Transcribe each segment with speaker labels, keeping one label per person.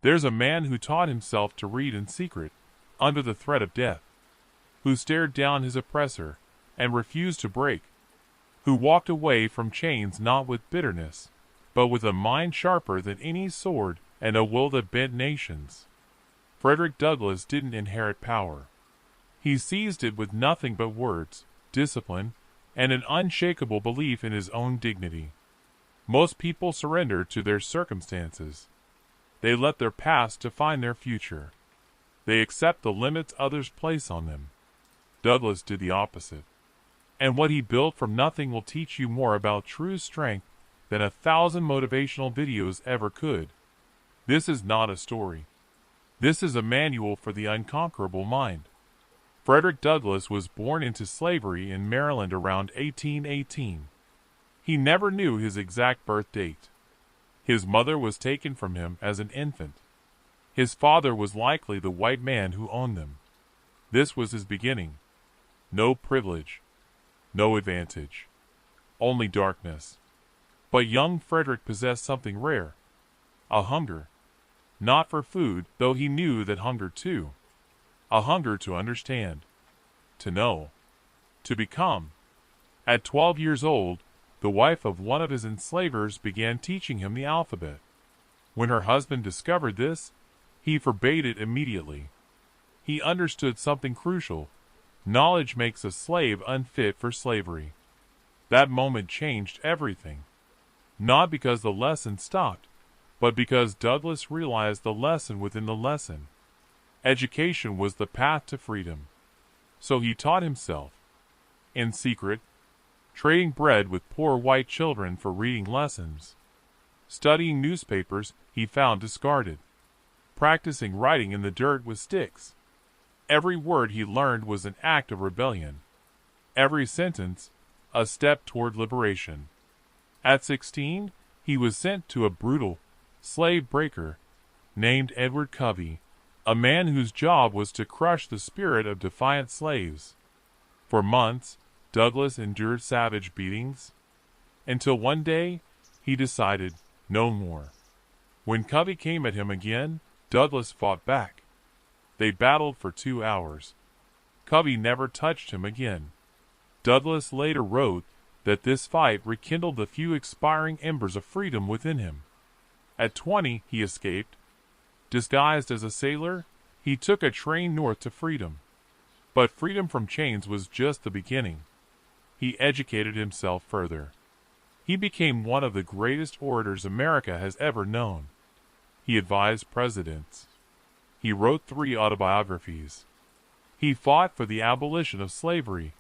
Speaker 1: There's a man who taught himself to read in secret, under the threat of death, who stared down his oppressor and refused to break, who walked away from chains not with bitterness, but with a mind sharper than any sword and a will that bent nations. Frederick Douglass didn't inherit power. He seized it with nothing but words, discipline, and an unshakable belief in his own dignity. Most people surrender to their circumstances. They let their past define their future. They accept the limits others place on them. Douglass did the opposite. And what he built from nothing will teach you more about true strength than 1,000 motivational videos ever could. This is not a story. This is a manual for the unconquerable mind. Frederick Douglass was born into slavery in Maryland around 1818. He never knew his exact birth date. His mother was taken from him as an infant. His father was likely the white man who owned them. This was his beginning. No privilege, no advantage, only darkness. But young Frederick possessed something rare, a hunger. Not for food, though he knew that hunger too. A hunger to understand, to know, to become. At 12 years old, the wife of one of his enslavers began teaching him the alphabet. When her husband discovered this, he forbade it immediately. He understood something crucial. Knowledge makes a slave unfit for slavery. That moment changed everything. Not because the lesson stopped, but because Douglass realized the lesson within the lesson. Education was the path to freedom. So he taught himself, in secret, trading bread with poor white children for reading lessons, studying newspapers he found discarded, practicing writing in the dirt with sticks. Every word he learned was an act of rebellion. Every sentence, a step toward liberation. At 16, he was sent to a brutal slave breaker named Edward Covey, a man whose job was to crush the spirit of defiant slaves. For months, Douglass endured savage beatings, until one day he decided no more. When Covey came at him again, Douglass fought back. They battled for 2 hours. Covey never touched him again. Douglass later wrote that this fight rekindled the few expiring embers of freedom within him. At 20, he escaped. Disguised as a sailor, he took a train north to freedom. But freedom from chains was just the beginning. He educated himself further. He became one of the greatest orators America has ever known. He advised presidents. He wrote 3 autobiographies. He fought for the abolition of slavery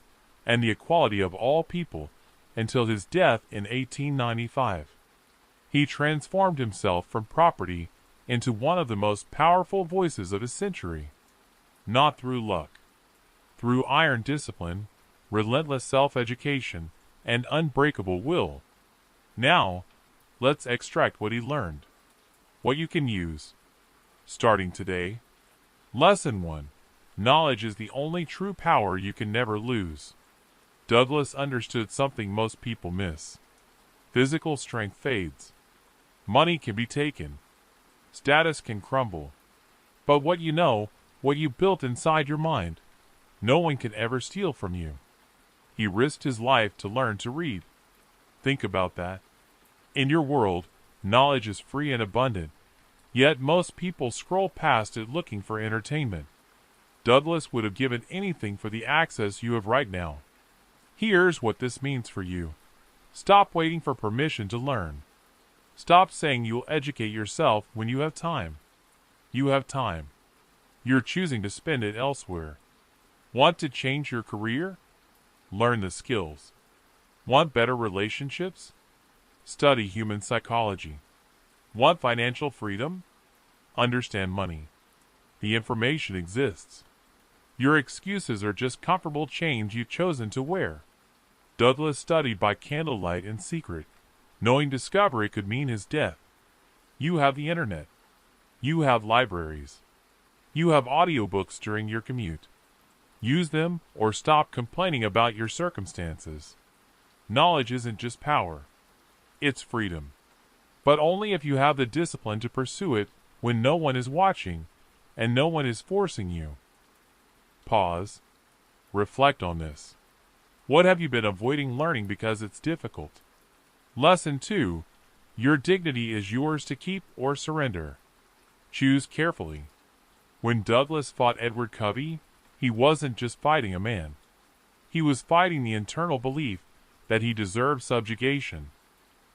Speaker 1: and the equality of all people until his death in 1895. He transformed himself from property into one of the most powerful voices of his century. Not through luck. Through iron discipline, relentless self-education, and unbreakable will. Now, let's extract what he learned. What you can use. Starting today. Lesson 1. Knowledge is the only true power you can never lose. Douglass understood something most people miss. Physical strength fades. Money can be taken. Status can crumble. But what you know, what you built inside your mind, no one can ever steal from you. He risked his life to learn to read. Think about that. In your world, knowledge is free and abundant, yet most people scroll past it looking for entertainment. Douglass would have given anything for the access you have right now. Here's what this means for you. Stop waiting for permission to learn. Stop saying you'll educate yourself when you have time. You have time. You're choosing to spend it elsewhere. Want to change your career? Learn the skills. Want better relationships? Study human psychology. Want financial freedom? Understand money. The information exists. Your excuses are just comfortable chains you've chosen to wear. Douglass studied by candlelight in secret, knowing discovery could mean his death. You have the internet. You have libraries. You have audiobooks during your commute. Use them or stop complaining about your circumstances. Knowledge isn't just power. It's freedom. But only if you have the discipline to pursue it when no one is watching and no one is forcing you. Pause. Reflect on this. What have you been avoiding learning because it's difficult? Lesson 2. Your dignity is yours to keep or surrender. Choose carefully. When Douglas fought Edward Covey, he wasn't just fighting a man. He was fighting the internal belief that he deserved subjugation.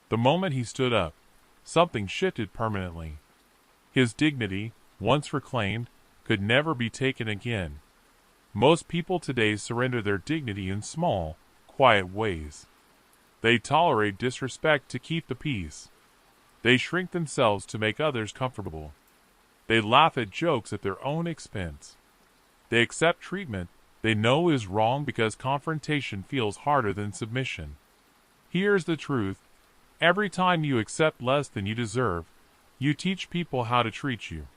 Speaker 1: The moment he stood up, something shifted permanently. His dignity, once reclaimed, could never be taken again. Most people today surrender their dignity in small, quiet ways. They tolerate disrespect to keep the peace. They shrink themselves to make others comfortable. They laugh at jokes at their own expense. They accept treatment they know is wrong because confrontation feels harder than submission. Here's the truth. Every time you accept less than you deserve, you teach people how to treat you.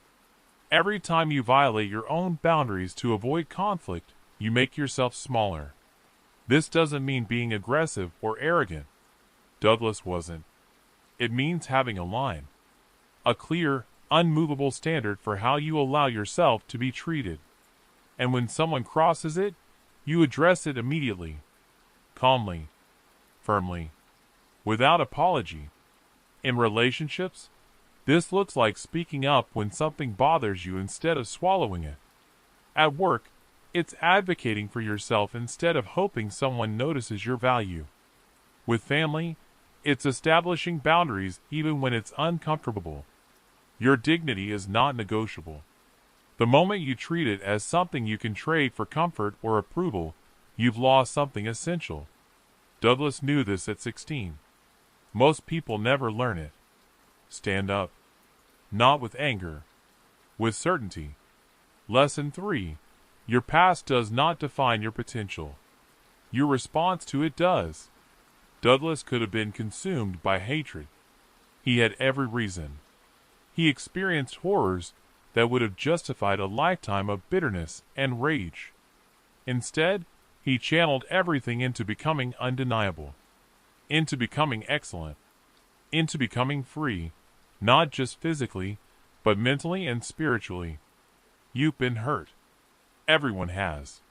Speaker 1: Every time you violate your own boundaries to avoid conflict, you make yourself smaller. This doesn't mean being aggressive or arrogant. Douglas wasn't. It means having a line. A clear, unmovable standard for how you allow yourself to be treated. And when someone crosses it, you address it immediately. Calmly. Firmly. Without apology. In relationships, this looks like speaking up when something bothers you instead of swallowing it. At work, it's advocating for yourself instead of hoping someone notices your value. With family, it's establishing boundaries even when it's uncomfortable. Your dignity is not negotiable. The moment you treat it as something you can trade for comfort or approval, you've lost something essential. Douglas knew this at 16. Most people never learn it. Stand up. Not with anger. With certainty. Lesson 3. Your past does not define your potential. Your response to it does. Douglas could have been consumed by hatred. He had every reason. He experienced horrors that would have justified a lifetime of bitterness and rage. Instead, he channeled everything into becoming undeniable. Into becoming excellent. Into becoming free, not just physically, but mentally and spiritually. You've been hurt. Everyone has.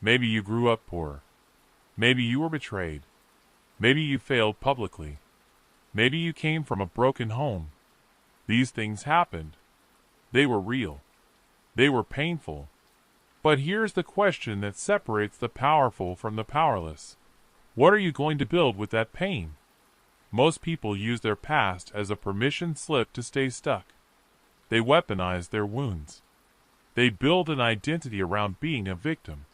Speaker 1: Maybe you grew up poor. Maybe you were betrayed. Maybe you failed publicly. Maybe you came from a broken home. These things happened. They were real. They were painful. But here's the question that separates the powerful from the powerless. What are you going to build with that pain? Most people use their past as a permission slip to stay stuck. They weaponize their wounds. They build an identity around being a victim.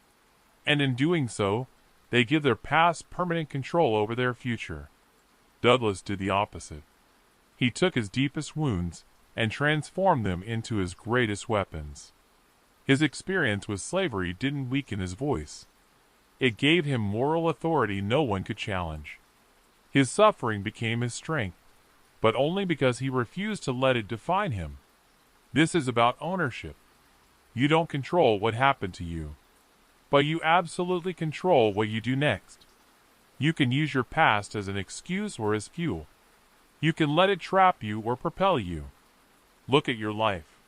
Speaker 1: And in doing so, they give their past permanent control over their future. Douglas did the opposite. He took his deepest wounds and transformed them into his greatest weapons. His experience with slavery didn't weaken his voice. It gave him moral authority no one could challenge. His suffering became his strength, but only because he refused to let it define him. This is about ownership. You don't control what happened to you, but you absolutely control what you do next. You can use your past as an excuse or as fuel. You can let it trap you or propel you. Look at your life.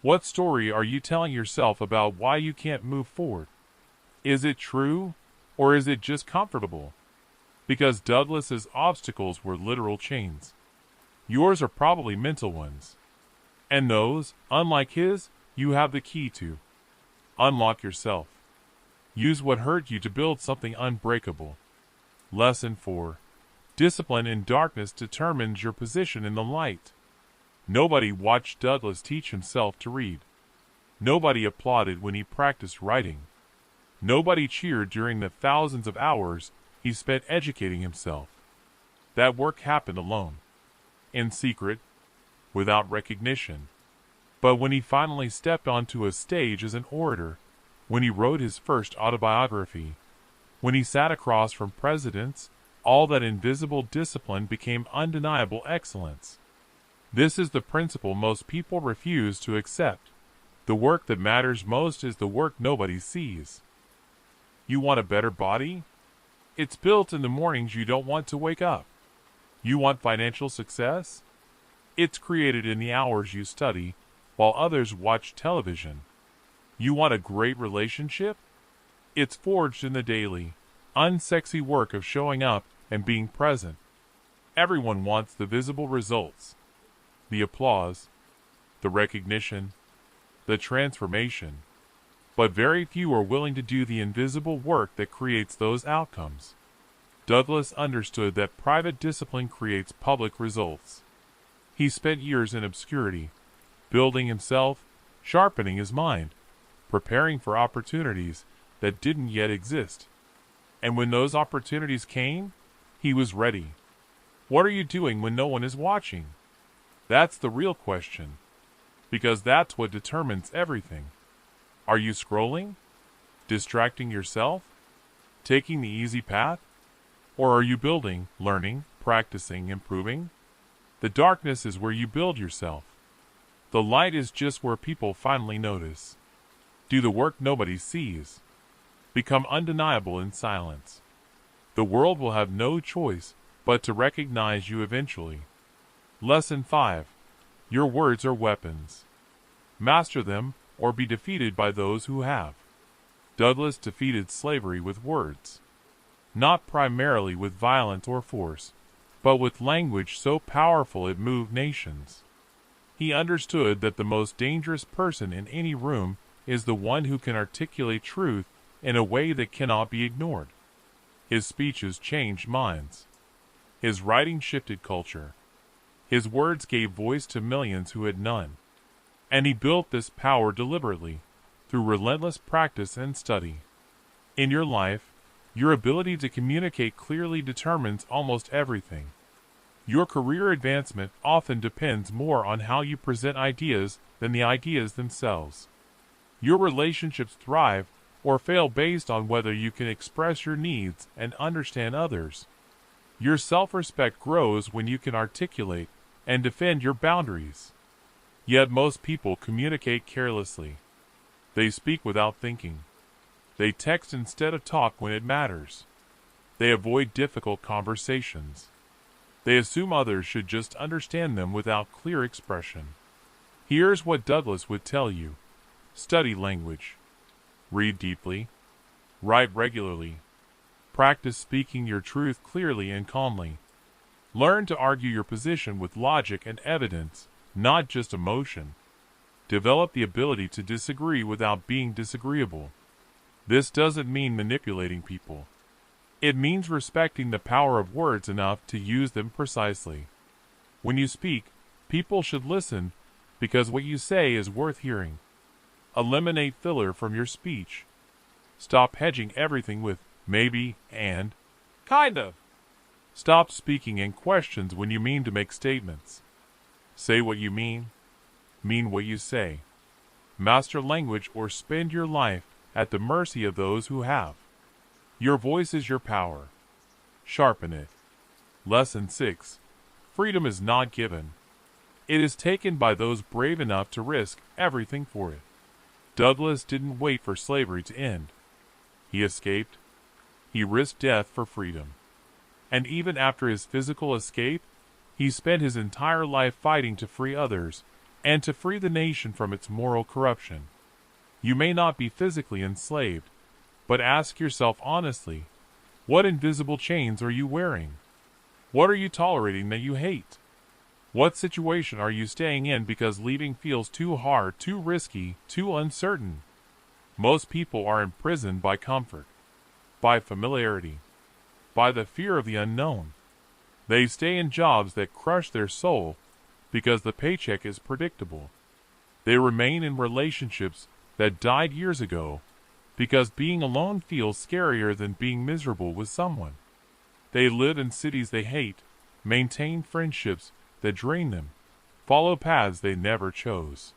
Speaker 1: What story are you telling yourself about why you can't move forward? Is it true, or is it just comfortable? Because Douglas's obstacles were literal chains. Yours are probably mental ones. And those, unlike his, you have the key to. Unlock yourself. Use what hurt you to build something unbreakable. Lesson 4. Discipline in darkness determines your position in the light. Nobody watched Douglas teach himself to read. Nobody applauded when he practiced writing. Nobody cheered during the thousands of hours he spent educating himself. That work happened alone. In secret. Without recognition. But when he finally stepped onto a stage as an orator, when he wrote his first autobiography, when he sat across from presidents, all that invisible discipline became undeniable excellence. This is the principle most people refuse to accept. The work that matters most is the work nobody sees. You want a better body? It's built in the mornings you don't want to wake up. You want financial success? It's created in the hours you study while others watch television. You want a great relationship? It's forged in the daily, unsexy work of showing up and being present. Everyone wants the visible results, the applause, the recognition, the transformation. But very few are willing to do the invisible work that creates those outcomes. Douglas understood that private discipline creates public results. He spent years in obscurity, building himself, sharpening his mind, preparing for opportunities that didn't yet exist. And when those opportunities came, he was ready. What are you doing when no one is watching? That's the real question, because that's what determines everything. Are you scrolling? Distracting yourself? Taking the easy path? Or are you building, learning, practicing, improving? The darkness is where you build yourself. The light is just where people finally notice. Do the work nobody sees. Become undeniable in silence. The world will have no choice but to recognize you eventually. Lesson 5. Your words are weapons. Master them or be defeated by those who have. Douglas defeated slavery with words. Not primarily with violence or force, but with language so powerful it moved nations. He understood that the most dangerous person in any room is the one who can articulate truth in a way that cannot be ignored. His speeches changed minds. His writing shifted culture. His words gave voice to millions who had none. And he built this power deliberately, through relentless practice and study. In your life, your ability to communicate clearly determines almost everything. Your career advancement often depends more on how you present ideas than the ideas themselves. Your relationships thrive or fail based on whether you can express your needs and understand others. Your self-respect grows when you can articulate and defend your boundaries. Yet most people communicate carelessly. They speak without thinking. They text instead of talk when it matters. They avoid difficult conversations. They assume others should just understand them without clear expression. Here's what Douglas would tell you. Study language. Read deeply. Write regularly. Practice speaking your truth clearly and calmly. Learn to argue your position with logic and evidence, not just emotion. Develop the ability to disagree without being disagreeable. This doesn't mean manipulating people. It means respecting the power of words enough to use them precisely. When you speak, people should listen because what you say is worth hearing. Eliminate filler from your speech. Stop hedging everything with maybe and kind of. Stop speaking in questions when you mean to make statements. Say what you mean what you say. Master language or spend your life at the mercy of those who have. Your voice is your power. Sharpen it. Lesson 6. Freedom is not given. It is taken by those brave enough to risk everything for it. Douglas didn't wait for slavery to end. He escaped. He risked death for freedom. And even after his physical escape, he spent his entire life fighting to free others and to free the nation from its moral corruption. You may not be physically enslaved, but ask yourself honestly, what invisible chains are you wearing? What are you tolerating that you hate? What situation are you staying in because leaving feels too hard, too risky, too uncertain? Most people are imprisoned by comfort, by familiarity, by the fear of the unknown. They stay in jobs that crush their soul because the paycheck is predictable. They remain in relationships that died years ago because being alone feels scarier than being miserable with someone. They live in cities they hate, maintain friendships that drain them, follow paths they never chose.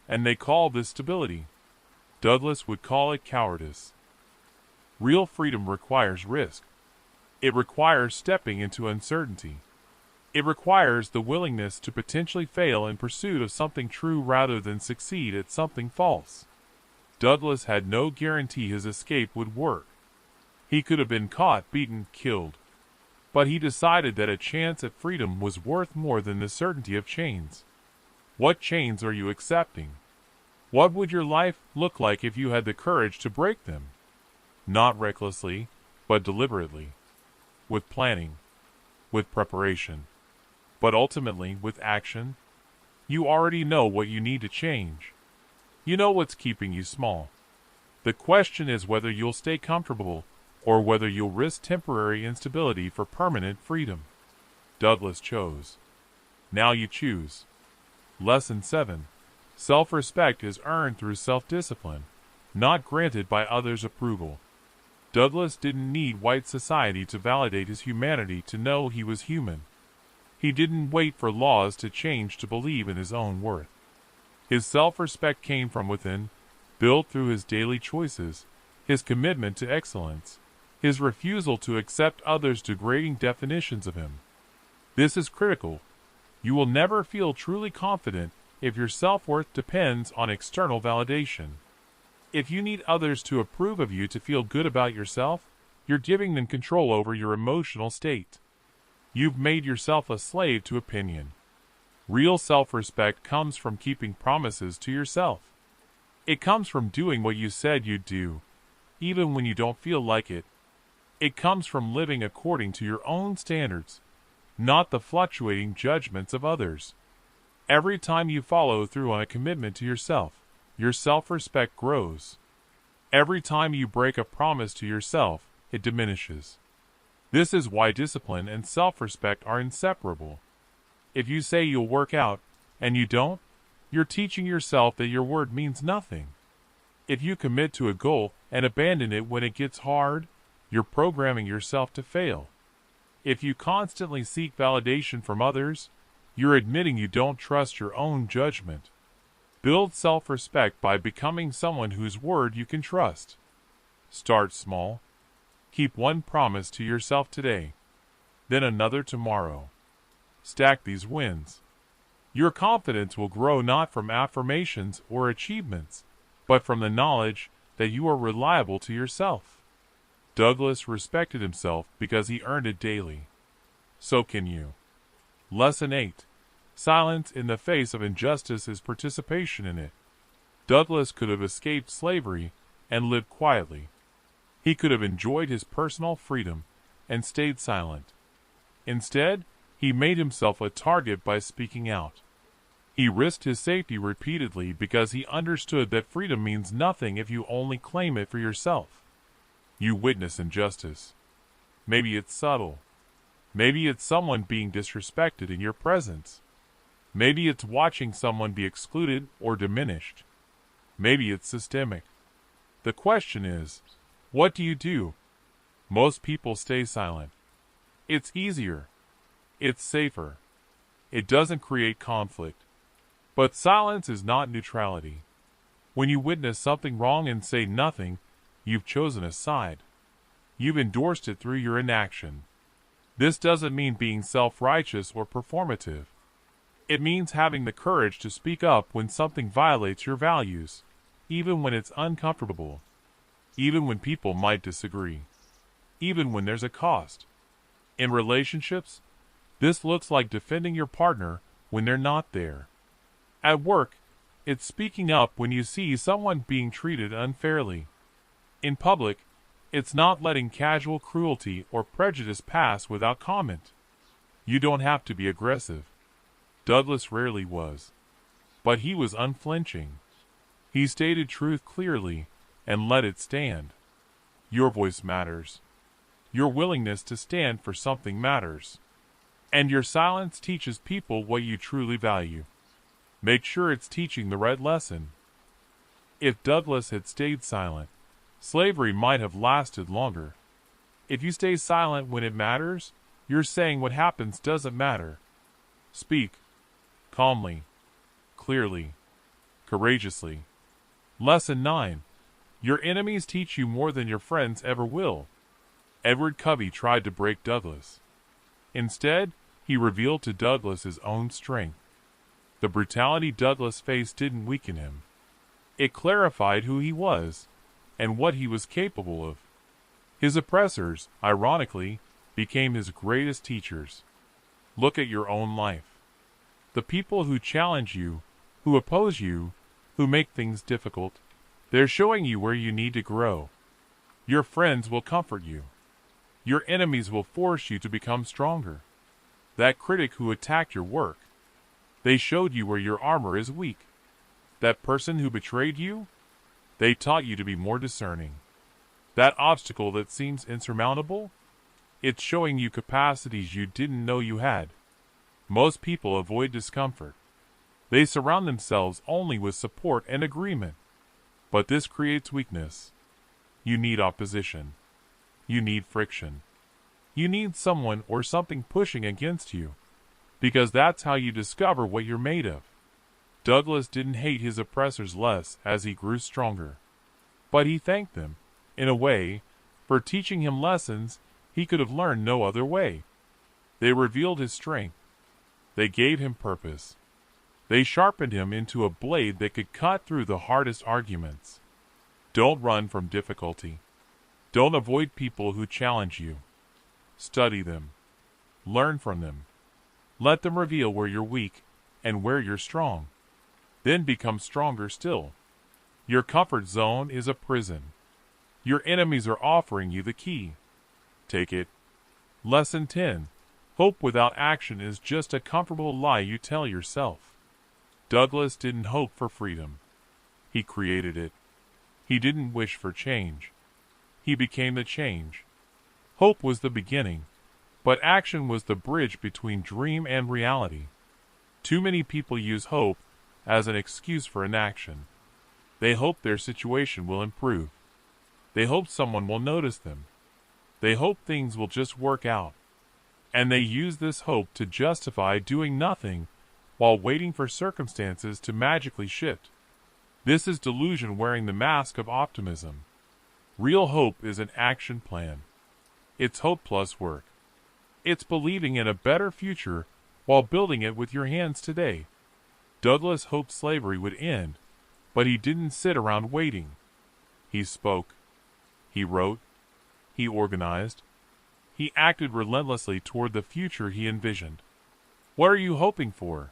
Speaker 1: And they call this stability. Douglas would call it cowardice. Real freedom requires risk. It requires stepping into uncertainty. It requires the willingness to potentially fail in pursuit of something true rather than succeed at something false. Douglas had no guarantee his escape would work. He could have been caught, beaten, killed. but he decided that a chance at freedom was worth more than the certainty of chains. What chains are you accepting? What would your life look like if you had the courage to break them? Not recklessly, but deliberately. With planning. With preparation. But ultimately with action. You already know what you need to change. You know what's keeping you small. The question is whether you'll stay comfortable or whether you'll risk temporary instability for permanent freedom. Douglas chose. Now you choose. Lesson 7. Self-respect is earned through self-discipline, not granted by others' approval. Douglas didn't need white society to validate his humanity to know he was human. He didn't wait for laws to change to believe in his own worth. His self-respect came from within, built through his daily choices, his commitment to excellence, his refusal to accept others' degrading definitions of him. This is critical. You will never feel truly confident if your self-worth depends on external validation. If you need others to approve of you to feel good about yourself, you're giving them control over your emotional state. You've made yourself a slave to opinion. Real self-respect comes from keeping promises to yourself. It comes from doing what you said you'd do, even when you don't feel like it. It comes from living according to your own standards, not the fluctuating judgments of others. Every time you follow through on a commitment to yourself, your self-respect grows. Every time you break a promise to yourself, it diminishes. This is why discipline and self-respect are inseparable. If you say you'll work out, and you don't, you're teaching yourself that your word means nothing. If you commit to a goal and abandon it when it gets hard, you're programming yourself to fail. If you constantly seek validation from others, you're admitting you don't trust your own judgment. Build self-respect by becoming someone whose word you can trust. Start small. Keep one promise to yourself today, then another tomorrow. Stack these wins. Your confidence will grow not from affirmations or achievements, but from the knowledge that you are reliable to yourself. Douglas respected himself because he earned it daily. So can you. Lesson 8. Silence in the face of injustice is participation in it. Douglas could have escaped slavery and lived quietly. He could have enjoyed his personal freedom and stayed silent. Instead, he made himself a target by speaking out. He risked his safety repeatedly because he understood that freedom means nothing if you only claim it for yourself. You witness injustice. Maybe it's subtle. Maybe it's someone being disrespected in your presence. Maybe it's watching someone be excluded or diminished. Maybe it's systemic. The question is, what do you do? Most people stay silent. It's easier. It's safer. It doesn't create conflict. But silence is not neutrality. When you witness something wrong and say nothing, you've chosen a side. You've endorsed it through your inaction. This doesn't mean being self-righteous or performative. It means having the courage to speak up when something violates your values, even when it's uncomfortable, even when people might disagree, even when there's a cost. In relationships, this looks like defending your partner when they're not there. At work, it's speaking up when you see someone being treated unfairly. In public, it's not letting casual cruelty or prejudice pass without comment. You don't have to be aggressive. Douglas rarely was. But he was unflinching. He stated truth clearly and let it stand. Your voice matters. Your willingness to stand for something matters. And your silence teaches people what you truly value. Make sure it's teaching the right lesson. If Douglas had stayed silent, slavery might have lasted longer. If you stay silent when it matters, you're saying what happens doesn't matter. Speak. Calmly. Clearly. Courageously. Lesson 9. Your enemies teach you more than your friends ever will. Edward Covey tried to break Douglas. Instead, he revealed to Douglas his own strength. The brutality Douglas faced didn't weaken him. It clarified who he was and what he was capable of. His oppressors, ironically, became his greatest teachers. Look at your own life. The people who challenge you, who oppose you, who make things difficult, they're showing you where you need to grow. Your friends will comfort you. Your enemies will force you to become stronger. That critic who attacked your work, they showed you where your armor is weak. That person who betrayed you, they taught you to be more discerning. That obstacle that seems insurmountable, it's showing you capacities you didn't know you had. Most people avoid discomfort. They surround themselves only with support and agreement. But this creates weakness. You need opposition. You need friction. You need someone or something pushing against you, because that's how you discover what you're made of. Douglas didn't hate his oppressors less as he grew stronger, but he thanked them, in a way, for teaching him lessons he could have learned no other way. They revealed his strength. They gave him purpose. They sharpened him into a blade that could cut through the hardest arguments. Don't run from difficulty. Don't avoid people who challenge you. Study them. Learn from them. Let them reveal where you're weak and where you're strong. Then become stronger still. Your comfort zone is a prison. Your enemies are offering you the key. Take it. Lesson 10. Hope without action is just a comfortable lie you tell yourself. Douglas didn't hope for freedom. He created it. He didn't wish for change. He became the change. Hope was the beginning, but action was the bridge between dream and reality. Too many people use hope as an excuse for inaction. They hope their situation will improve. They hope someone will notice them. They hope things will just work out. And they use this hope to justify doing nothing while waiting for circumstances to magically shift. This is delusion wearing the mask of optimism. Real hope is an action plan. It's hope plus work. It's believing in a better future while building it with your hands today. Douglas hoped slavery would end, but he didn't sit around waiting. He spoke. He wrote. He organized. He acted relentlessly toward the future he envisioned. What are you hoping for?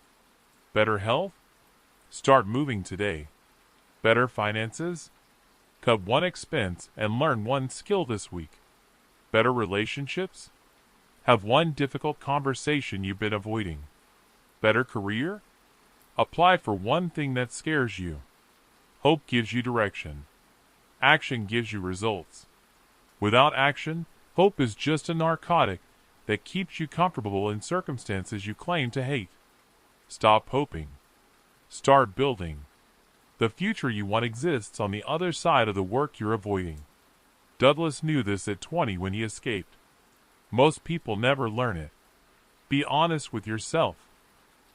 Speaker 1: Better health? Start moving today. Better finances? Cut one expense and learn one skill this week. Better relationships? Have one difficult conversation you've been avoiding. Better career? Apply for one thing that scares you. Hope gives you direction. Action gives you results. Without action, hope is just a narcotic that keeps you comfortable in circumstances you claim to hate. Stop hoping. Start building. The future you want exists on the other side of the work you're avoiding. Douglas knew this at 20 when he escaped. Most people never learn it. Be honest with yourself.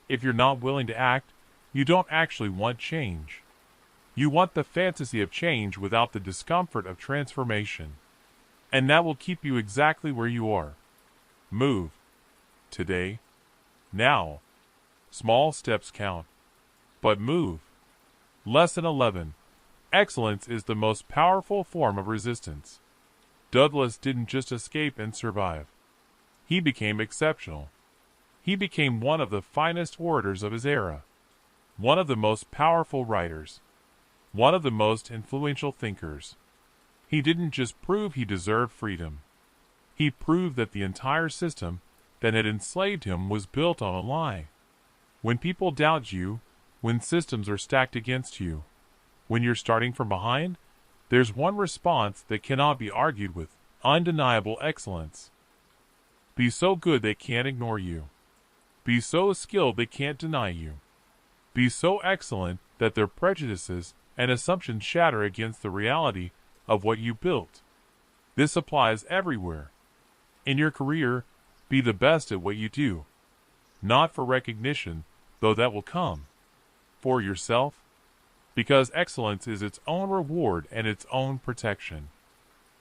Speaker 1: If you're not willing to act, you don't actually want change. You want the fantasy of change without the discomfort of transformation. And that will keep you exactly where you are. Move. Today. Now. Small steps count. But move. Lesson 11. Excellence is the most powerful form of resistance. Douglas didn't just escape and survive. He became exceptional. He became one of the finest orators of his era. One of the most powerful writers. One of the most influential thinkers. He didn't just prove he deserved freedom. He proved that the entire system that had enslaved him was built on a lie. When people doubt you, when systems are stacked against you, when you're starting from behind, there's one response that cannot be argued with: undeniable excellence. Be so good they can't ignore you. Be so skilled they can't deny you. Be so excellent that their prejudices and assumptions shatter against the reality of what you built. This applies everywhere. In your career, be the best at what you do. Not for recognition, though that will come. For yourself, because excellence is its own reward and its own protection.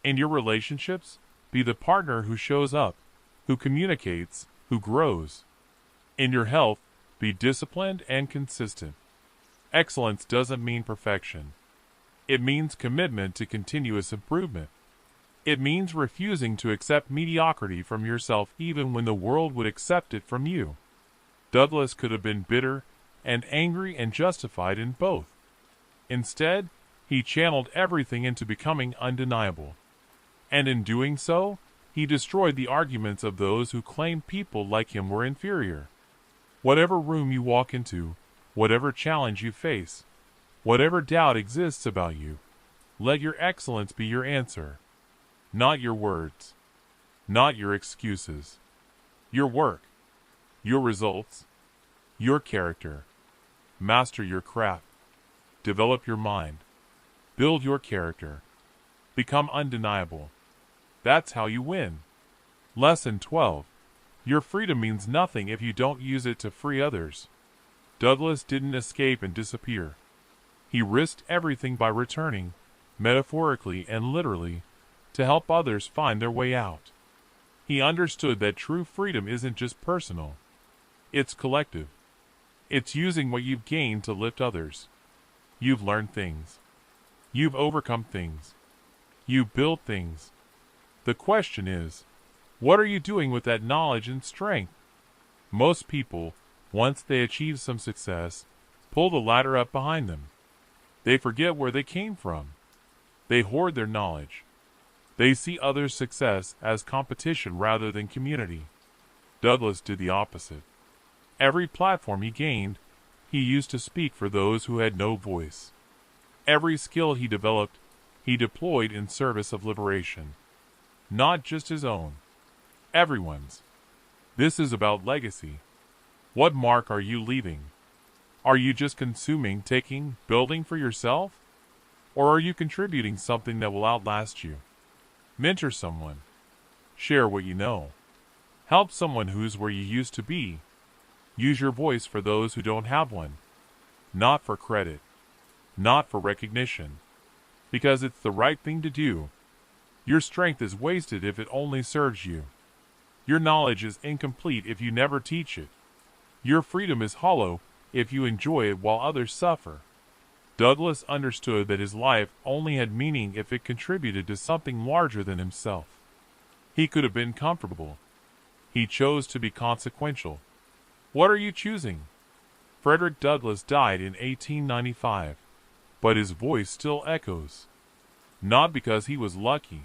Speaker 1: In your relationships, be the partner who shows up, who communicates, who grows. In your health, be disciplined and consistent. Excellence doesn't mean perfection. It means commitment to continuous improvement. It means refusing to accept mediocrity from yourself even when the world would accept it from you. Douglas could have been bitter and angry and justified in both. Instead, he channeled everything into becoming undeniable. And in doing so, he destroyed the arguments of those who claimed people like him were inferior. Whatever room you walk into, whatever challenge you face, whatever doubt exists about you, let your excellence be your answer. Not your words, not your excuses. Your work, your results, your character. Master your craft. Develop your mind. Build your character. Become undeniable. That's how you win. Lesson 12. Your freedom means nothing if you don't use it to free others. Douglas didn't escape and disappear. He risked everything by returning, metaphorically and literally, to help others find their way out. He understood that true freedom isn't just personal. It's collective. It's using what you've gained to lift others. You've learned things. You've overcome things. You've built things. The question is, what are you doing with that knowledge and strength? Most people, once they achieve some success, pull the ladder up behind them. They forget where they came from. They hoard their knowledge. They see others' success as competition rather than community. Douglas did the opposite. Every platform he gained, he used to speak for those who had no voice. Every skill he developed, he deployed in service of liberation. Not just his own. Everyone's. This is about legacy. What mark are you leaving? Are you just consuming, taking, building for yourself? Or are you contributing something that will outlast you? Mentor someone. Share what you know. Help someone who's where you used to be. Use your voice for those who don't have one. Not for credit. Not for recognition. Because it's the right thing to do. Your strength is wasted if it only serves you. Your knowledge is incomplete if you never teach it. Your freedom is hollow if you enjoy it while others suffer. Douglas understood that his life only had meaning if it contributed to something larger than himself. He could have been comfortable. He chose to be consequential. What are you choosing? Frederick Douglass died in 1895, but his voice still echoes. Not because he was lucky,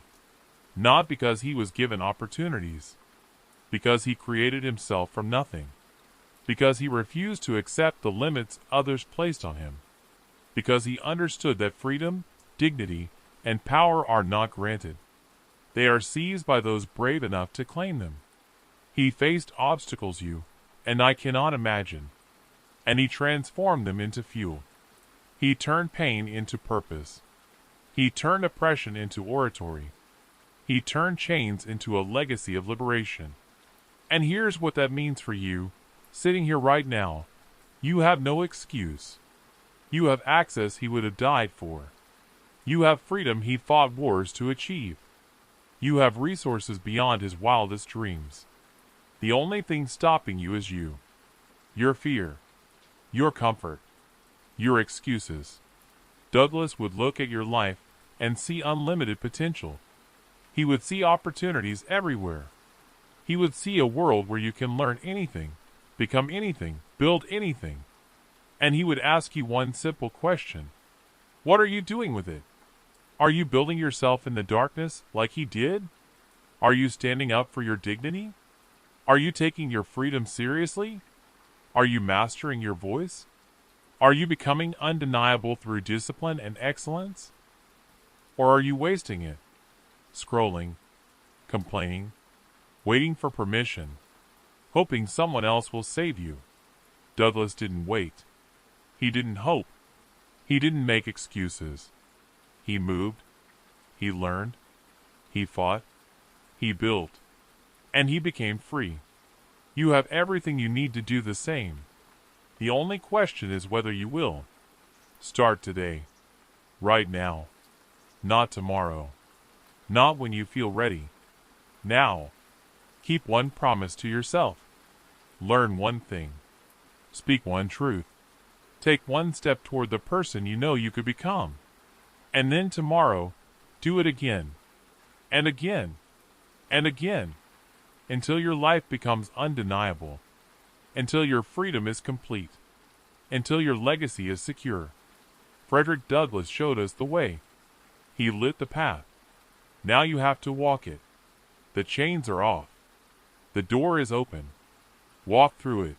Speaker 1: not because he was given opportunities, because he created himself from nothing, because he refused to accept the limits others placed on him, because he understood that freedom, dignity, and power are not granted. They are seized by those brave enough to claim them. He faced obstacles you and I cannot imagine, and he transformed them into fuel. He turned pain into purpose. He turned oppression into oratory. He turned chains into a legacy of liberation. And here's what that means for you, sitting here right now. You have no excuse. You have access he would have died for. You have freedom he fought wars to achieve. You have resources beyond his wildest dreams. The only thing stopping you is you. Your fear. Your comfort. Your excuses. Douglas would look at your life and see unlimited potential. He would see opportunities everywhere. He would see a world where you can learn anything, become anything, build anything. And he would ask you one simple question. What are you doing with it? Are you building yourself in the darkness like he did? Are you standing up for your dignity? Are you taking your freedom seriously? Are you mastering your voice? Are you becoming undeniable through discipline and excellence? Or are you wasting it? Scrolling, complaining, waiting for permission, hoping someone else will save you. Douglas didn't wait. He didn't hope. He didn't make excuses. He moved. He learned. He fought. He built. And he became free. You have everything you need to do the same. The only question is whether you will. Start today. Right now. Not tomorrow. Not when you feel ready. Now. Keep one promise to yourself. Learn one thing. Speak one truth. Take one step toward the person you know you could become. And then tomorrow, do it again. and again, until your life becomes undeniable, until your freedom is complete, until your legacy is secure. Frederick Douglass showed us the way. He lit the path. Now you have to walk it. The chains are off. The door is open. Walk through it.